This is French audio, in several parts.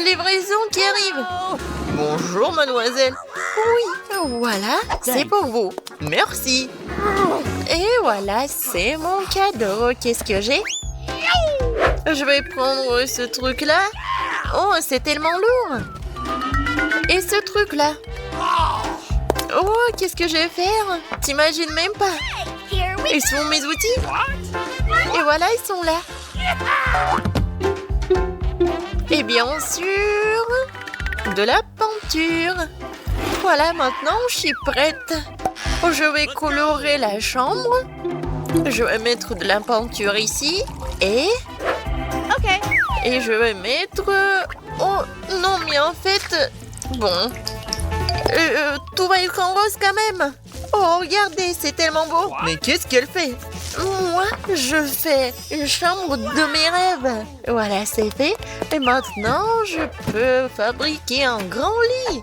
livraison qui arrive. Bonjour, mademoiselle. Oui, voilà, c'est pour vous. Merci. Et voilà, c'est mon cadeau. Qu'est-ce que j'ai? Je vais prendre ce truc-là. Oh, c'est tellement lourd. Et ce truc-là. Oh, qu'est-ce que je vais faire? T'imagines même pas. Ils sont mes outils. Et voilà, ils sont là. Et bien sûr, de la peinture. Voilà, maintenant, je suis prête. Je vais colorer la chambre. Je vais mettre de la peinture ici. Et je vais mettre... Oh, non, mais en fait... Bon... tout va être en rose quand même. Oh, regardez, c'est tellement beau. Mais qu'est-ce qu'elle fait? Moi, je fais une chambre de mes rêves. Voilà, c'est fait. Et maintenant, je peux fabriquer un grand lit.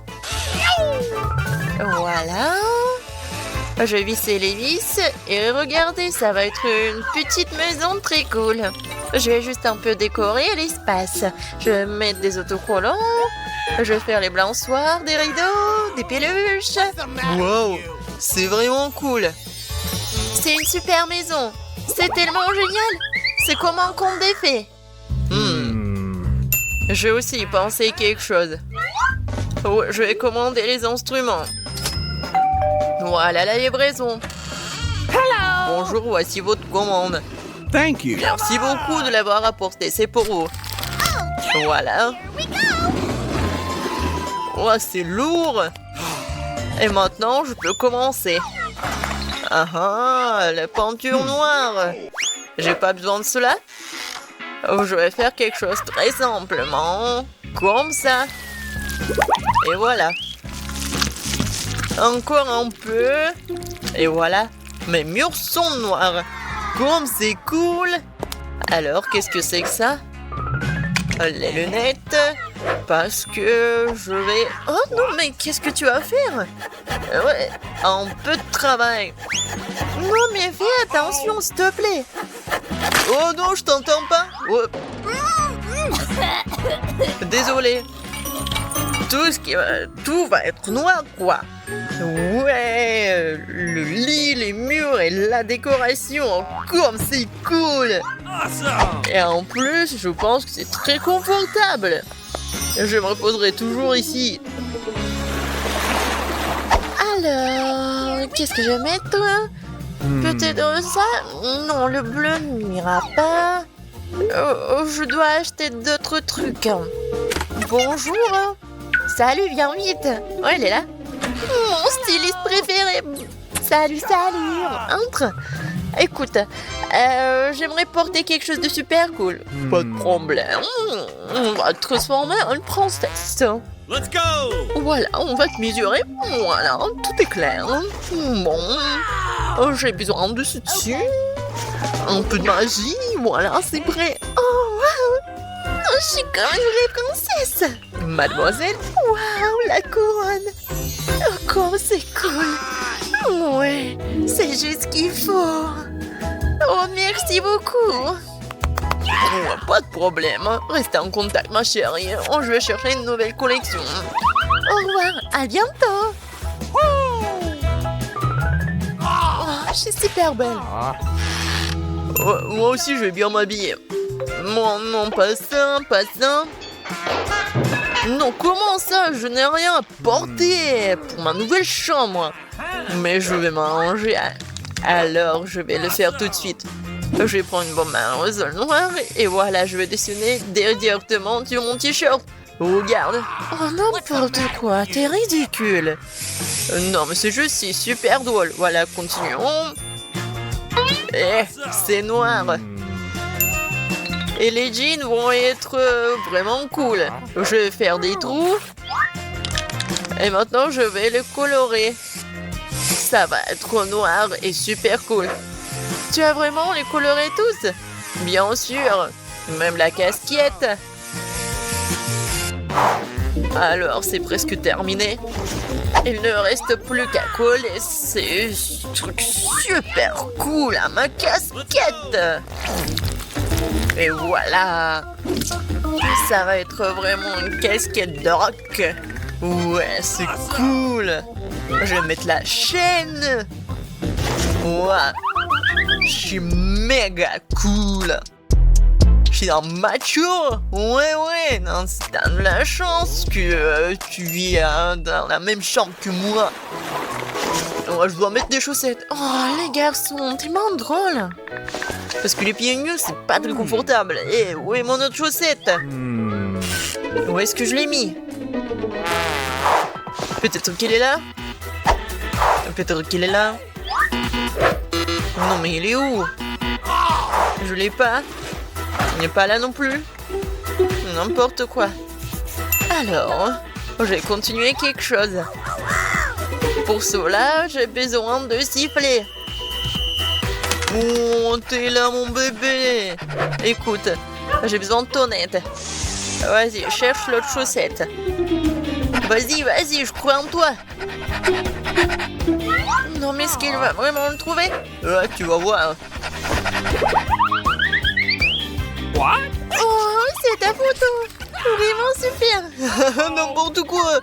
Voilà. Je vais visser les vis. Et regardez, ça va être une petite maison très cool. Je vais juste un peu décorer l'espace. Je vais mettre des autocollants. Je vais faire les balançoires, des rideaux, des peluches. Wow, c'est vraiment cool. C'est une super maison. C'est tellement génial. C'est comme un conte des fées. J'ai aussi pensé quelque chose. Oh, je vais commander les instruments. Voilà la livraison. Bonjour, voici votre commande. Thank you. Merci beaucoup de l'avoir apporté. C'est pour vous. Voilà. Oh, c'est lourd. Et maintenant, je peux commencer. Ah, la peinture noire. J'ai pas besoin de cela. Oh, je vais faire quelque chose très simplement. Comme ça. Et voilà. Encore un peu. Et voilà. Mes murs sont noirs. Comme c'est cool. Alors, qu'est-ce que c'est que ça? Les lunettes. Parce que je vais... Oh non, mais qu'est-ce que tu vas faire? Ouais, un peu de travail. Non, mais fais attention, s'il te plaît. Oh non, je t'entends pas. Oh. Désolé. Tout va être noir, quoi. Ouais, le lit, les murs et la décoration. Comme c'est cool. Et en plus, je pense que c'est très confortable. Je me reposerai toujours ici. Alors, qu'est-ce que je vais mettre? Peut-être ça? Non, le bleu n'ira pas. Je dois acheter d'autres trucs. Bonjour. Salut, viens vite. Oh, elle est là. Mon styliste préféré. Salut. Entre. Écoute, j'aimerais porter quelque chose de super cool. Pas de problème. On va te transformer en une princesse. Let's go! Voilà, on va te mesurer. Voilà, tout est clair. Bon, j'ai besoin de ceci. Un peu de magie. Voilà, c'est prêt. Oh, wow! Je suis comme une vraie princesse. Mademoiselle, waouh, la couronne. Oh, comme c'est cool. Ouais, c'est juste ce qu'il faut. Oh, merci beaucoup. Oh, pas de problème. Restez en contact, ma chérie. Oh, je vais chercher une nouvelle collection. Au revoir, à bientôt. Oh, je suis super belle. Oh, moi aussi, je vais bien m'habiller. Non, pas ça. Non, comment ça? Je n'ai rien à porter pour ma nouvelle chambre. Mais je vais m'arranger. Alors, je vais le faire tout de suite. Je vais prendre une bombe à rosol noir et voilà, je vais dessiner directement sur mon t-shirt. Regarde. Oh, n'importe quoi, t'es ridicule. Non, mais c'est juste, c'est super drôle. Voilà, continuons. C'est noir. Et les jeans vont être vraiment cool. Je vais faire des trous. Et maintenant, je vais le colorer. Ça va être noir et super cool. Tu as vraiment les colorés tous? Bien sûr. Même la casquette. Alors, c'est presque terminé. Il ne reste plus qu'à coller ces trucs super cool à ma casquette. Et voilà. Ça va être vraiment une casquette de rock. Ouais, c'est cool. Je vais mettre la chaîne. Ouais. Je suis méga cool. Je suis un macho. Ouais. Non, t'as de la chance que tu vis dans la même chambre que moi. Ouais, je dois mettre des chaussettes. Oh, les garçons, tellement drôle. Parce que les pieds nus, c'est pas très confortable. Eh, où est mon autre chaussette? Où est-ce que je l'ai mis? Peut-être qu'il est là? Peut-être qu'il est là? Non, mais il est où? Je l'ai pas. Il n'est pas là non plus. N'importe quoi. Alors, je vais continuer quelque chose. Pour cela, j'ai besoin de siffler. Oh, t'es là, mon bébé. Écoute, j'ai besoin de ton aide. Vas-y, cherche l'autre chaussette. Vas-y, je crois en toi. Non, mais est-ce qu'il va vraiment le trouver? Ouais, tu vas voir. What? Oh, c'est ta photo. Vraiment super. N'importe quoi.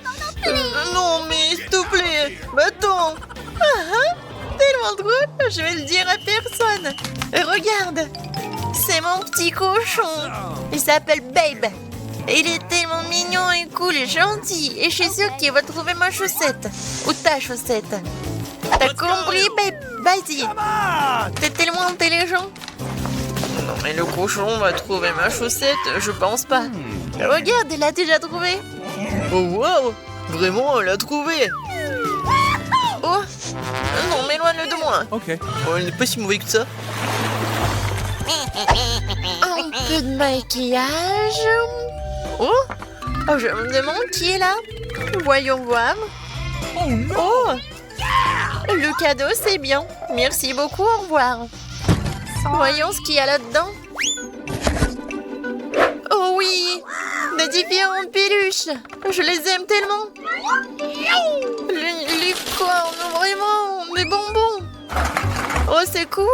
Non, mais s'il te plaît. Attends. Tellement drôle. Je vais le dire à personne. Regarde. C'est mon petit cochon. Il s'appelle Babe. Il est tellement mignon et cool et gentil. Et je suis sûre qu'il va trouver ma chaussette. Ou ta chaussette. T'as compris, Babe? Vas-y. T'es tellement intelligent. Non, mais le cochon va trouver ma chaussette, je pense pas. Regarde, il l'a déjà trouvé. Oh, wow! Vraiment, elle l'a trouvé. Oh! Non, mais éloigne-le de moi. Ok. Oh, il n'est pas si mauvais que ça. Un peu de maquillage. Oh! Je me demande qui est là. Voyons voir. Oh non! Oh! Le cadeau, c'est bien. Merci beaucoup, au revoir. Voyons ce qu'il y a là-dedans. Oh oui! Des différentes peluches. Je les aime tellement. Les cornes, vraiment. Des bonbons. Oh, c'est cool.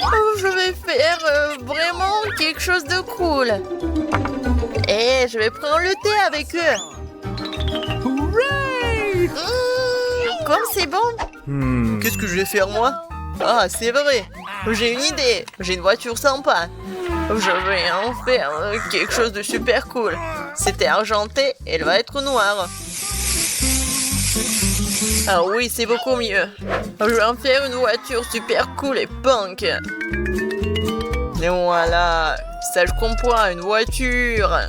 Oh, je vais faire vraiment quelque chose de cool. Et je vais prendre le thé avec eux. Hooray! Comme c'est bon. Qu'est-ce que je vais faire, moi? Ah, c'est vrai. J'ai une idée. J'ai une voiture sympa. Je vais en faire quelque chose de super cool. C'était argenté, elle va être noire. Ah oui, c'est beaucoup mieux. Je vais en faire une voiture super cool et punk. Et voilà. Ça, je comprends, une voiture.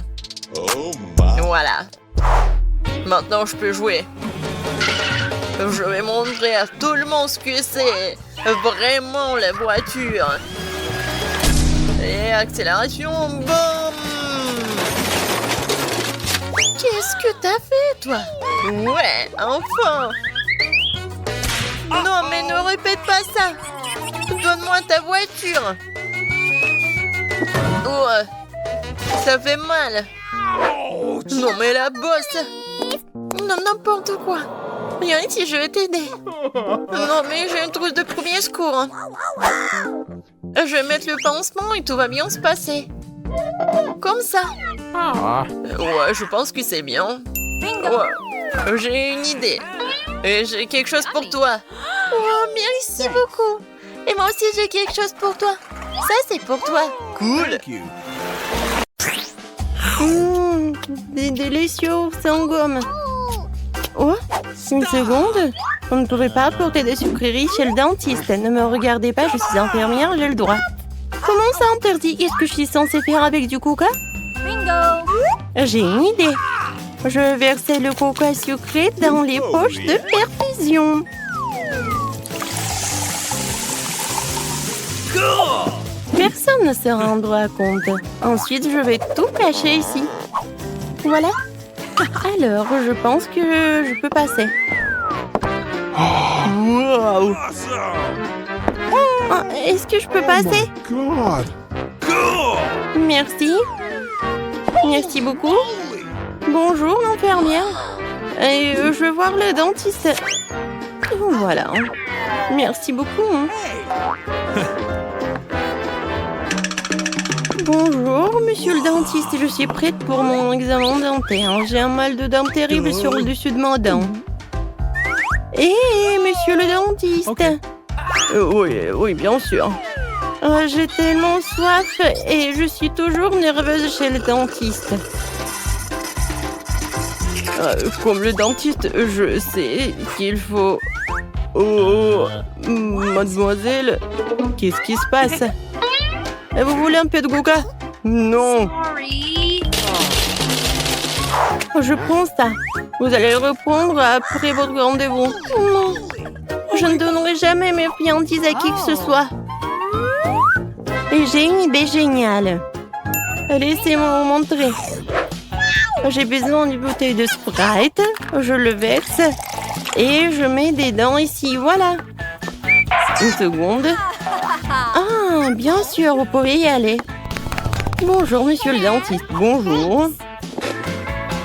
Voilà. Maintenant, je peux jouer. Je vais montrer à tout le monde ce que c'est. Vraiment, la voiture. Et accélération, boum! Qu'est-ce que t'as fait, toi? Ouais, enfin! Non, mais ne répète pas ça! Donne-moi ta voiture! Oh, ça fait mal! Non, mais la bosse! Non, n'importe quoi! Viens ici, je vais t'aider! Non, mais j'ai une trousse de premier secours! Je vais mettre le pansement et tout va bien se passer. Comme ça. Ouais, je pense que c'est bien. Ouais. J'ai une idée. Et j'ai quelque chose pour toi. Oh, merci beaucoup. Et moi aussi, j'ai quelque chose pour toi. Ça, c'est pour toi. Cool. C'est délicieux, c'est en gomme. Oh, une seconde. Vous ne pouvez pas apporter des sucreries chez le dentiste. Ne me regardez pas, je suis infirmière, j'ai le droit. Comment ça interdit? Qu'est-ce que je suis censée faire avec du coca? Bingo! J'ai une idée. Je vais verser le coca sucré dans les poches de perfusion. Personne ne se rendra compte. Ensuite, je vais tout cacher ici. Voilà. Alors, je pense que je peux passer. Wow. Oh, est-ce que je peux passer? Merci. Merci beaucoup. Bonjour, l'infirmière. Et je vais voir le dentiste. Voilà. Merci beaucoup. Bonjour, monsieur le dentiste, je suis prête pour mon examen dentaire. J'ai un mal de dents terrible sur le dessus de ma dent. Hé, monsieur le dentiste. Ok. Oui, bien sûr. J'ai tellement soif et je suis toujours nerveuse chez le dentiste. Comme le dentiste, je sais qu'il faut... Oh, mademoiselle, qu'est-ce qui se passe? Vous voulez un peu de coca? Non. Je prends ça. Vous allez le reprendre après votre rendez-vous. Non. Je ne donnerai jamais mes friandises à qui que ce soit. Et j'ai une idée géniale. Laissez-moi vous montrer. J'ai besoin d'une bouteille de Sprite. Je le verse. Et je mets des dents ici. Voilà. Une seconde. Ah, bien sûr, vous pouvez y aller. Bonjour, monsieur le dentiste. Bonjour.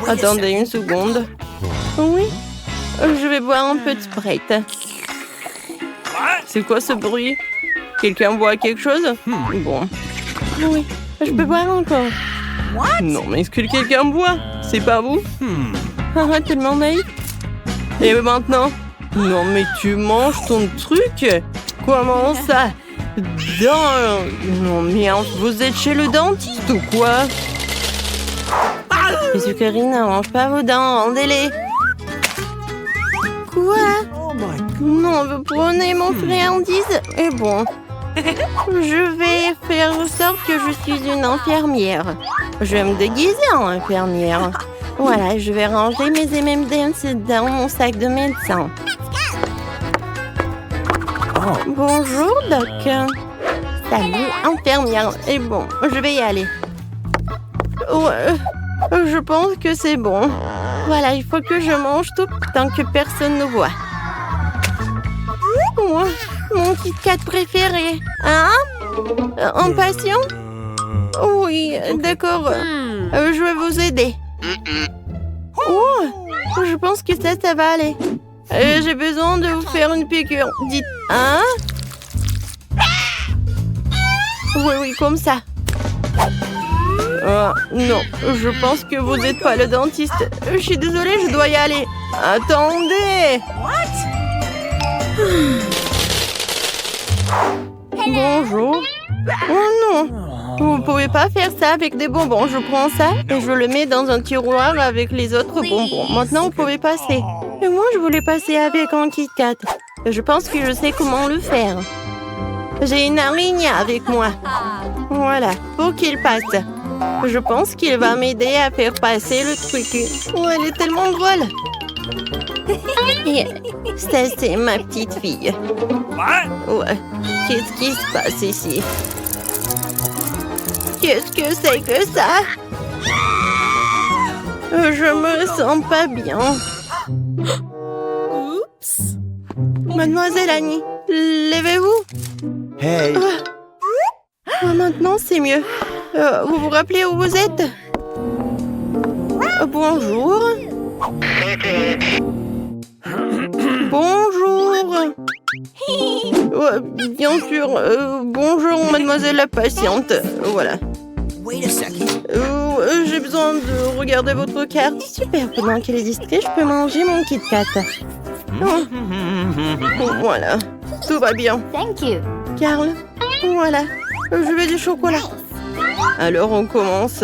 Attendez une seconde. Oui, je vais boire un peu de Sprite. C'est quoi ce bruit? Quelqu'un boit quelque chose? Bon. Oui, je peux boire encore. Non, mais est-ce que quelqu'un boit? C'est pas vous? Ah, tellement naïf. Et maintenant? Non, mais tu manges ton truc? Comment ça? Non, mais vous êtes chez le dentiste ou quoi? Monsieur Karine, ne mange pas vos dents, rendez-les. Quoi? Non, vous prenez mon friandise? Et bon, je vais faire en sorte que je suis une infirmière. Je vais me déguiser en infirmière. Voilà, je vais ranger mes M&M's dans mon sac de médecin. Bonjour, Doc. Salut, infirmière. Et bon, je vais y aller. Je pense que c'est bon. Voilà, il faut que je mange tout tant que personne ne voit. Moi, mon Kit Kat préféré. Hein? Un patient? Oui, d'accord. Je vais vous aider. Oh, je pense que ça va aller. J'ai besoin de vous faire une piqûre. Dites, hein? Oui, comme ça. Non, je pense que vous n'êtes pas le dentiste. Je suis désolée, je dois y aller. Attendez! Bonjour. Oh non! Vous ne pouvez pas faire ça avec des bonbons. Je prends ça et je le mets dans un tiroir avec les autres bonbons. Maintenant, vous pouvez passer. Et moi, je voulais passer avec un Kit Kat. Je pense que je sais comment le faire. J'ai une araignée avec moi. Voilà, pour qu'il passe. Je pense qu'il va m'aider à faire passer le truc. Oh, elle est tellement drôle. Et ça, c'est ma petite fille. Ouais. Qu'est-ce qui se passe ici? Qu'est-ce que c'est que ça? Je me sens pas bien. Oups. Mademoiselle Annie, levez-vous. Hey. Maintenant, c'est mieux. Vous vous rappelez où vous êtes? Bonjour. Bonjour. Bien sûr. Bonjour, mademoiselle la patiente. Voilà. J'ai besoin de regarder votre carte. Super, pendant qu'elle est distraite, je peux manger mon Kit Kat. Voilà, tout va bien. Thank you. Carl, voilà, je veux du chocolat. Alors on commence.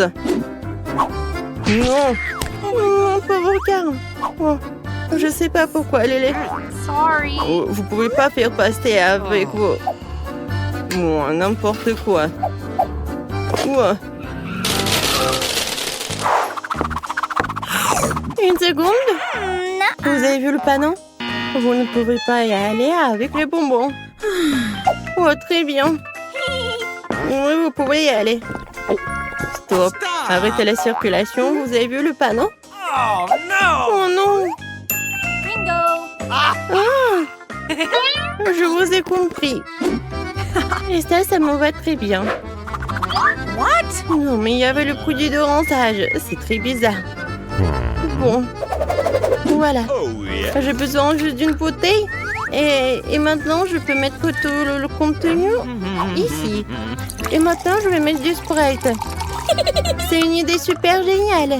Non, mon pauvre Carl. Oh, je sais pas pourquoi elle est là. Sorry. Oh, vous pouvez pas faire passer avec vos... Bon, n'importe quoi. Ouais. Une seconde. Vous avez vu le panneau? Vous ne pouvez pas y aller avec les bonbons. Oh, très bien. Oui, vous pouvez y aller. Stop. Arrêtez la circulation. Vous avez vu le panneau? Oh no! Oh non. Bingo. Ah. Je vous ai compris. Et ça me va très bien. What? Non, mais il y avait le produit de rinçage. C'est très bizarre. Bon. Voilà. J'ai besoin juste d'une bouteille. Et maintenant, je peux mettre tout le contenu ici. Et maintenant, je vais mettre du Sprite. C'est une idée super géniale.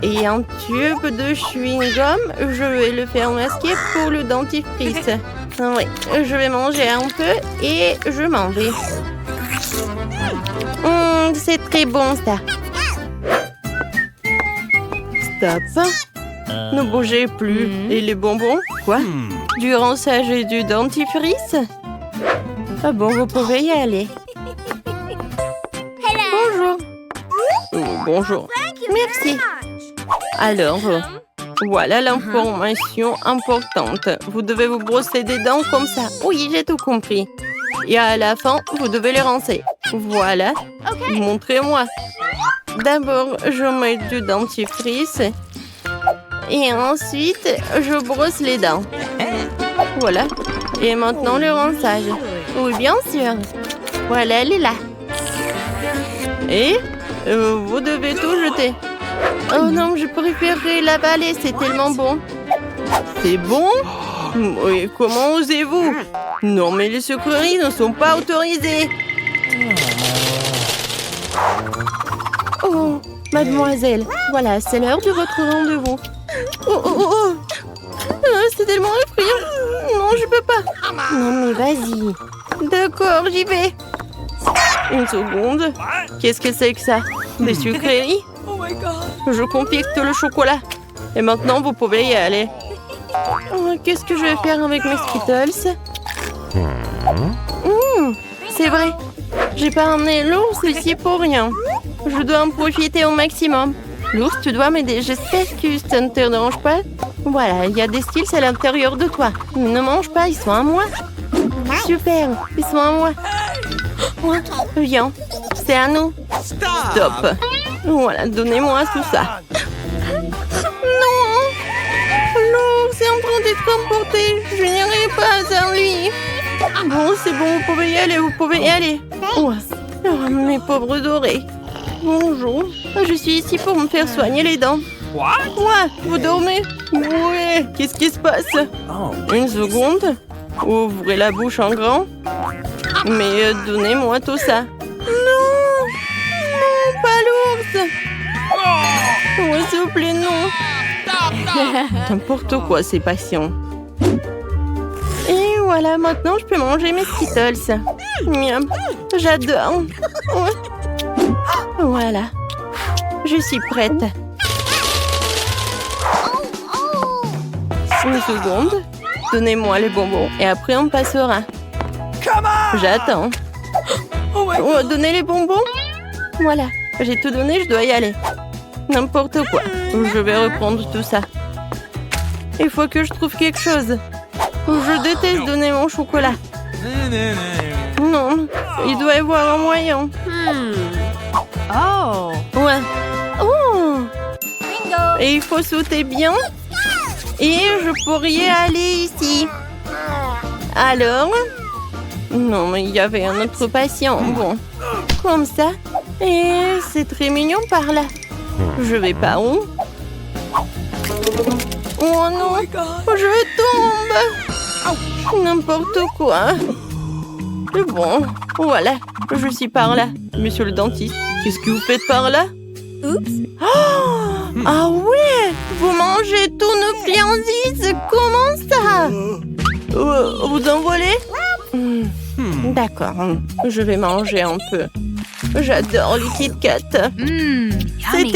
Et un tube de chewing-gum, je vais le faire masquer pour le dentifrice. Oui, je vais manger un peu et je m'en vais. C'est très bon, ça. Stop. Ne bougez plus. Et les bonbons? Quoi? Du rinçage et du dentifrice? Ah bon, vous pouvez y aller. Bonjour. Oh, bonjour. Merci. Alors, voilà l'information importante. Vous devez vous brosser des dents comme ça. Oui, j'ai tout compris. Et à la fin, vous devez les rincer. Voilà. Montrez-moi. D'abord, je mets du dentifrice. Et ensuite, je brosse les dents. Voilà. Et maintenant, le rinçage. Oui, bien sûr. Voilà, elle est là. Et vous devez tout jeter. Oh non, je préférerais l'avaler, c'est tellement bon. C'est bon? Oui, comment osez-vous? Non, mais les sucreries ne sont pas autorisées. Oh, mademoiselle, voilà, c'est l'heure de votre rendez-vous. Oh. C'est tellement effrayant. Non, je peux pas. Non, mais vas-y. D'accord, j'y vais. Une seconde. Qu'est-ce que c'est que ça? Des sucreries? Je compacte le chocolat. Et maintenant, vous pouvez y aller. Oh, qu'est-ce que je vais faire avec mes Skittles? C'est vrai. J'ai pas emmené l'ours ici pour rien. Je dois en profiter au maximum. L'ours, tu dois m'aider. J'espère que ça ne te dérange pas. Voilà, il y a des Skittles à l'intérieur de toi. Ne mange pas, ils sont à moi. Super, ils sont à moi. Ouais, viens, c'est à nous. Stop. Voilà, donnez-moi tout ça. Non, l'ours est en train d'être emporté. Je n'irai pas sans lui. Bon, c'est bon, vous pouvez y aller, vous pouvez y aller. Ouais. Oh, mes pauvres dorés. Bonjour, je suis ici pour me faire soigner les dents. What? Ouais, vous dormez? Ouais, qu'est-ce qui se passe? Une seconde. Ouvrez la bouche en grand. Mais donnez-moi tout ça. Non, non, pas l'ours. Ouais, s'il vous plaît, non. N'importe quoi, ces patients. Et voilà, maintenant, je peux manger mes Skittles. Miam, j'adore. Ouais. Voilà, je suis prête. Une seconde. Donnez-moi les bonbons et après on passera. J'attends. Oh, donnez les bonbons. Voilà, j'ai tout donné, je dois y aller. N'importe quoi. Je vais reprendre tout ça. Il faut que je trouve quelque chose. Je déteste donner mon chocolat. Non, il doit y avoir un moyen. Oh. Ouais. Oh. Bingo. Et il faut sauter bien. Et je pourrais y aller ici. Alors? Non, mais il y avait un autre patient. Bon, comme ça. Et c'est très mignon par là. Je vais par où? Oh non, je tombe. N'importe quoi. Bon, voilà, je suis par là. Monsieur le dentiste, qu'est-ce que vous faites par là? Oups. Oh, ah ouais, vous mangez tous nos friandises. Comment ça? Vous en volez? D'accord, je vais manger un peu. J'adore les Kit Kat. C'est